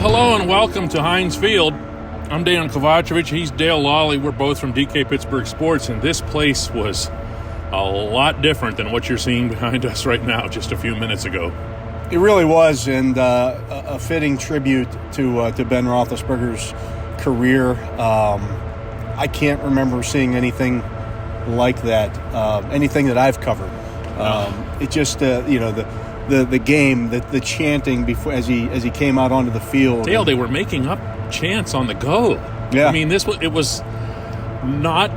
Hello and welcome to Heinz Field. I'm Dejan Kovacevic. He's Dale Lolley. We're both from DK Pittsburgh Sports, and this place was a lot different than what you're seeing behind us right now just a few minutes ago. It really was, and a fitting tribute to Ben Roethlisberger's career. I can't remember seeing anything like that, anything that I've covered. It just, the game, the chanting before as he came out onto the field. Dale, they were making up chants on the go. Yeah. I mean, it was not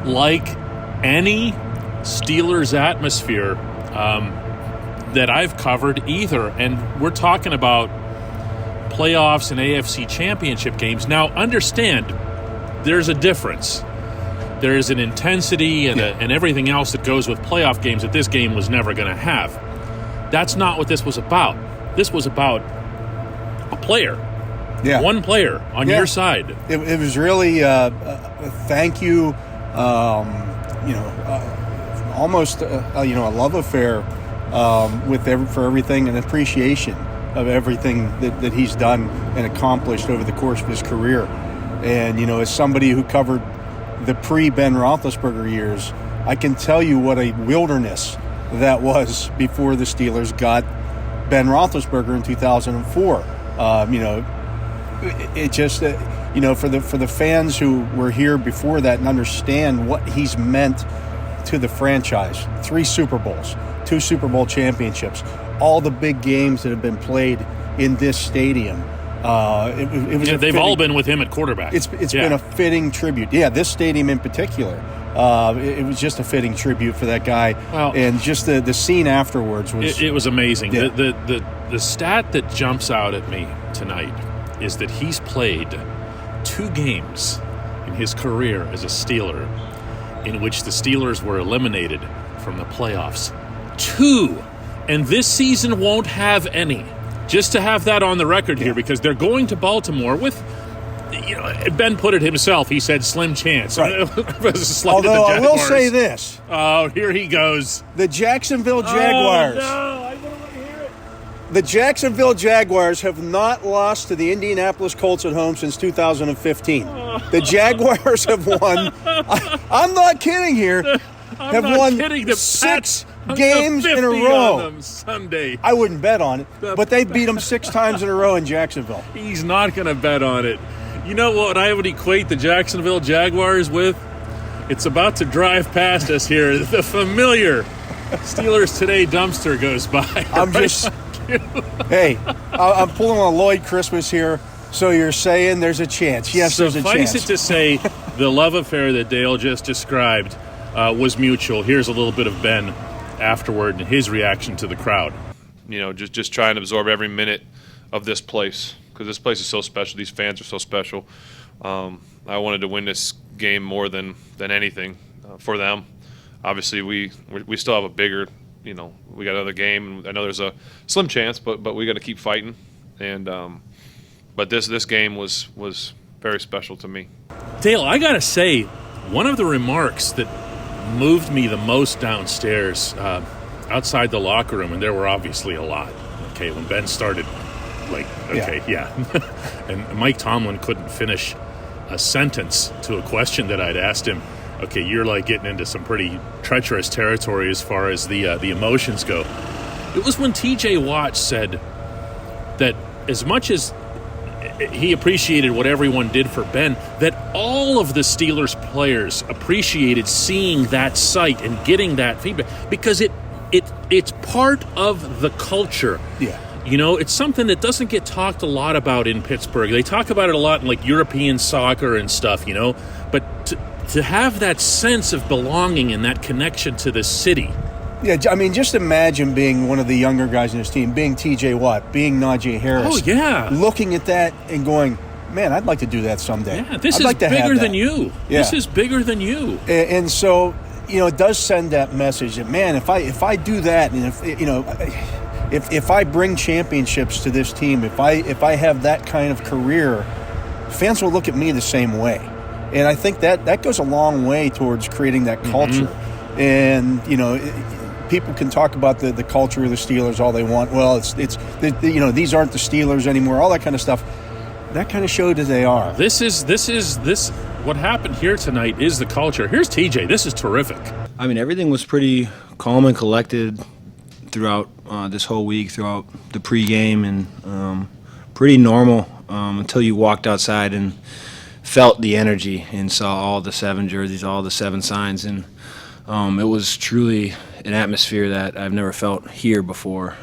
like any Steelers atmosphere that I've covered either. And we're talking about playoffs and AFC championship games. Now, understand, there's a difference. There is an intensity and everything else that goes with playoff games that this game was never going to have. That's not what this was about. This was about a player. Yeah. One player on your side. It was really a thank you, almost a love affair for everything, and appreciation of everything that he's done and accomplished over the course of his career. And, as somebody who covered the pre-Ben Roethlisberger years, I can tell you what a wilderness that was before the Steelers got Ben Roethlisberger in 2004. It just, for the fans who were here before that and understand what he's meant to the franchise. 3 Super Bowls, 2 Super Bowl championships, all the big games that have been played in this stadium. They've all been with him at quarterback. It's been a fitting tribute. Yeah, this stadium in particular. It was just a fitting tribute for that guy. Well, and just the scene afterwards was... It was amazing. Yeah. The stat that jumps out at me tonight is that he's played 2 games in his career as a Steeler in which the Steelers were eliminated from the playoffs. 2! And this season won't have any. Just to have that on the record here, because they're going to Baltimore with... Ben put it himself. He said slim chance. Right. Although I will say this. Oh, here he goes. The Jacksonville Jaguars. Oh, no. I don't want to hear it. The Jacksonville Jaguars have not lost to the Indianapolis Colts at home since 2015. The Jaguars have won. I'm not kidding here. Have won 6 games in a row. Sunday. I wouldn't bet on it, but they beat them 6 times in a row in Jacksonville. He's not going to bet on it. You know what I would equate the Jacksonville Jaguars with? It's about to drive past us here. The familiar Steelers Today dumpster goes by. I'm pulling a Lloyd Christmas here, so you're saying there's a chance. Yes, there's a chance. Suffice it to say, the love affair that Dale just described was mutual. Here's a little bit of Ben afterward and his reaction to the crowd. Just try and absorb every minute of this place, because this place is so special. These fans are so special. I wanted to win this game more than anything for them. Obviously, we still have a bigger, we got another game. I know there's a slim chance, but we got to keep fighting. And but this game was very special to me. Dale, I got to say, one of the remarks that moved me the most downstairs outside the locker room, and there were obviously a lot. Okay, when Ben started, and Mike Tomlin couldn't finish a sentence to a question that I'd asked him. Okay, you're getting into some pretty treacherous territory as far as the emotions go. It was when T.J. Watt said that as much as he appreciated what everyone did for Ben, that all of the Steelers players appreciated seeing that sight and getting that feedback, because it's part of the culture. Yeah. It's something that doesn't get talked a lot about in Pittsburgh. They talk about it a lot in European soccer and stuff, but to have that sense of belonging and that connection to the city. Yeah, I mean, just imagine being one of the younger guys in his team, being T.J. Watt, being Najee Harris. Oh, yeah. Looking at that and going, man, I'd like to do that someday. Yeah, this is bigger than you. Yeah. This is bigger than you. And so, it does send that message that, man, if I do that, and if I bring championships to this team, if I have that kind of career, fans will look at me the same way. And I think that goes a long way towards creating that culture. Mm-hmm. And, people can talk about the culture of the Steelers all they want. Well, it's these aren't the Steelers anymore, all that kind of stuff. that kind of show that they are. This. What happened here tonight is the culture. Here's TJ. This is terrific. I mean, everything was pretty calm and collected throughout this whole week, throughout the pregame, and pretty normal until you walked outside and felt the energy and saw all the 7 jerseys, all the 7 signs, and it was truly an atmosphere that I've never felt here before.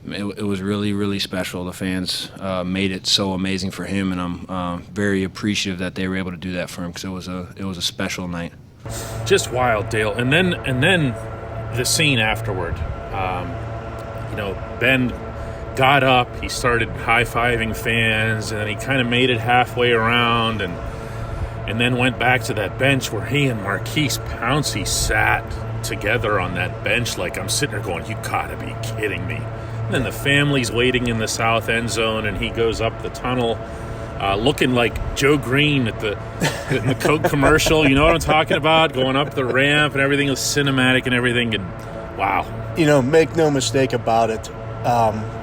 It was really, really special. The fans made it so amazing for him, and I'm very appreciative that they were able to do that for him, because it was a special night. Just wild, Dale. And then the scene afterward. Ben got up. He started high-fiving fans, and then he kind of made it halfway around, and then went back to that bench where he and Maurkice Pouncey sat together on that bench. Like, I'm sitting there going, you gotta be kidding me. And then the family's waiting in the south end zone, and he goes up the tunnel looking like Joe Green in the Coke commercial. You know what I'm talking about? Going up the ramp and everything was cinematic and everything. And wow. Make no mistake about it.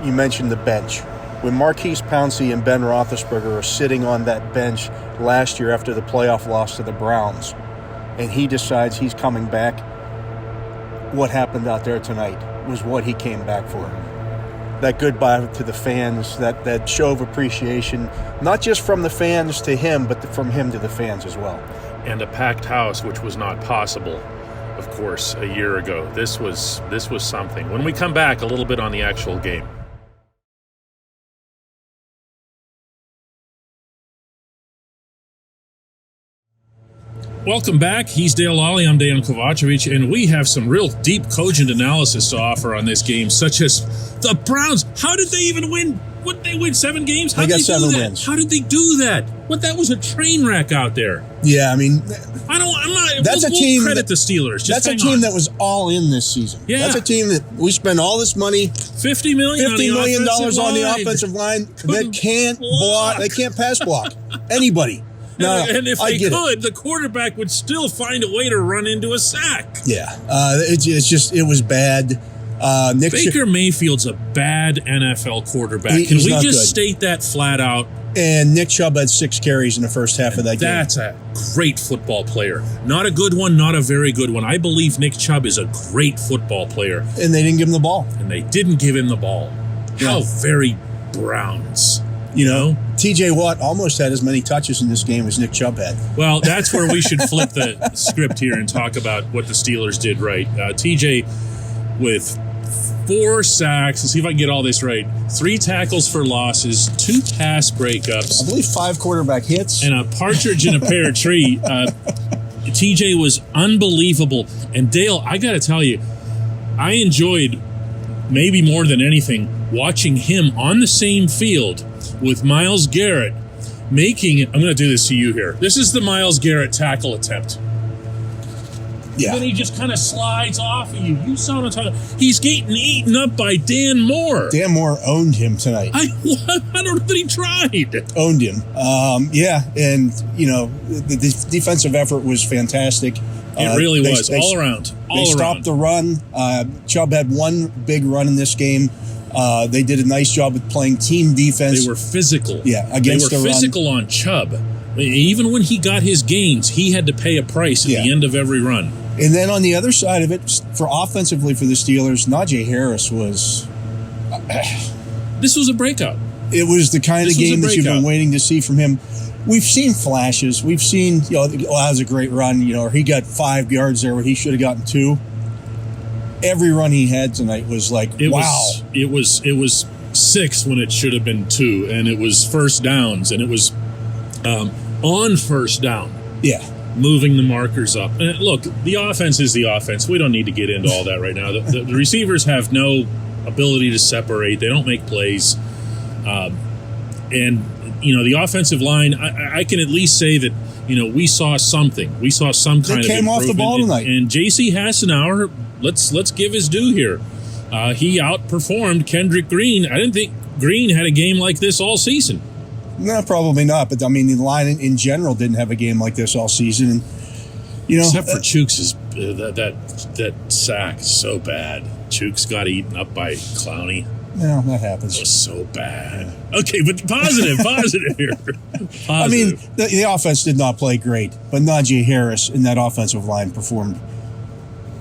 You mentioned the bench. When Maurkice Pouncey and Ben Roethlisberger are sitting on that bench last year after the playoff loss to the Browns, and he decides he's coming back, what happened out there tonight was what he came back for. That goodbye to the fans, that show of appreciation, not just from the fans to him, but from him to the fans as well. And a packed house, which was not possible, of course, a year ago. This was something. When we come back, a little bit on the actual game. Welcome back. He's Dale Lolley. I'm Dejan Kovacevic, and we have some real deep, cogent analysis to offer on this game, such as the Browns. How did they even win? What, they win 7 games? How they did got they 7 do that? wins. How did they do that? That was a train wreck out there. Yeah, I mean, That's a team. Credit the Steelers. That's a team that was all in this season. Yeah. That's a team that we spent all this money, $50 million on the offensive line that can't block. They can't pass block anybody. No, and if they could, the quarterback would still find a way to run into a sack. Yeah, it was bad. Baker Mayfield's a bad NFL quarterback. Can we just state that flat out? And Nick Chubb had 6 carries in the first half of that game. That's a great football player. Not a good one, not a very good one. I believe Nick Chubb is a great football player. And they didn't give him the ball. Yeah. How very Browns. You know, T.J. Watt almost had as many touches in this game as Nick Chubb had. Well, that's where we should flip the script here and talk about what the Steelers did right. T.J. with 4 sacks. Let's see if I can get all this right. 3 tackles for losses, 2 pass breakups. I believe 5 quarterback hits. And a partridge in a pear tree. TJ was unbelievable. And Dale, I got to tell you, I enjoyed, maybe more than anything, watching him on the same field with Myles Garrett making it. I'm going to do this to you here. This is the Myles Garrett tackle attempt. Yeah. And then he just kind of slides off of you. You saw him. He's getting eaten up by Dan Moore. Dan Moore owned him tonight. I don't know that he tried. Owned him. Yeah, and, the defensive effort was fantastic. It really was, all around. They stopped the run. Chubb had 1 big run in this game. They did a nice job of playing team defense. They were physical. Yeah, against the run. They were physical on Chubb. Even when he got his gains, he had to pay a price at the end of every run. And then on the other side of it, for offensively for the Steelers, Najee Harris was... This was a breakout. It was the kind of game that you've been waiting to see from him. We've seen flashes. We've seen, that was a great run, or he got 5 yards there where he should have gotten 2. Every run he had tonight was like, wow. It was 6 when it should have been 2, and it was first downs, and it was on first down. Yeah. Moving the markers up. And look, the offense is the offense. We don't need to get into all that right now. The receivers have no ability to separate. They don't make plays. And, the offensive line, I can at least say that, we saw something. We saw some kind of improvement. They came off the ball tonight. And J.C. Hassenauer, let's give his due here. He outperformed Kendrick Green. I didn't think Green had a game like this all season. No, probably not. But, the line in general didn't have a game like this all season. And, except for Chooks' that sack is so bad. Chooks got eaten up by Clowney. Yeah, that happens. It was so bad. Okay, but positive here. Positive. I mean, the offense did not play great, but Najee Harris in that offensive line performed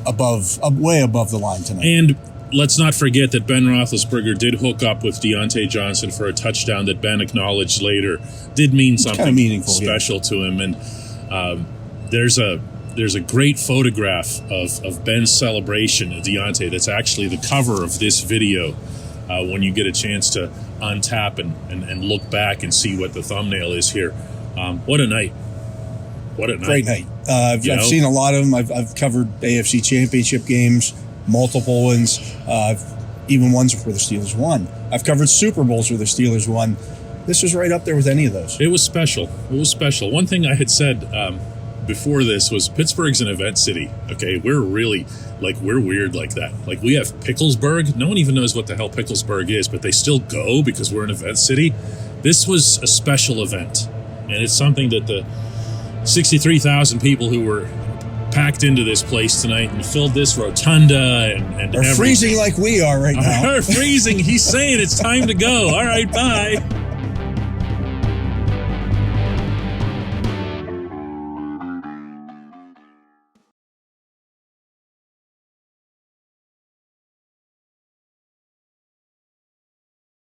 way above the line tonight. And let's not forget that Ben Roethlisberger did hook up with Deontay Johnson for a touchdown that Ben acknowledged later. Did mean something meaningful, special to him. And there's a great photograph of Ben's celebration of Deontay that's actually the cover of this video when you get a chance to untap and look back and see what the thumbnail is here. What a night. What a night. Great night. I've seen a lot of them. I've covered AFC Championship games, multiple ones, even ones where the Steelers won. I've covered Super Bowls where the Steelers won. This was right up there with any of those. It was special. It was special. One thing I had said before this was Pittsburgh's an event city. Okay, we're really, we're weird like that. Like, we have Picklesburg. No one even knows what the hell Picklesburg is, but they still go because we're an event city. This was a special event, and it's something that the 63,000 people who were packed into this place tonight and filled this rotunda and They're freezing like we are right now. Are freezing. He's saying it's time to go. All right, bye.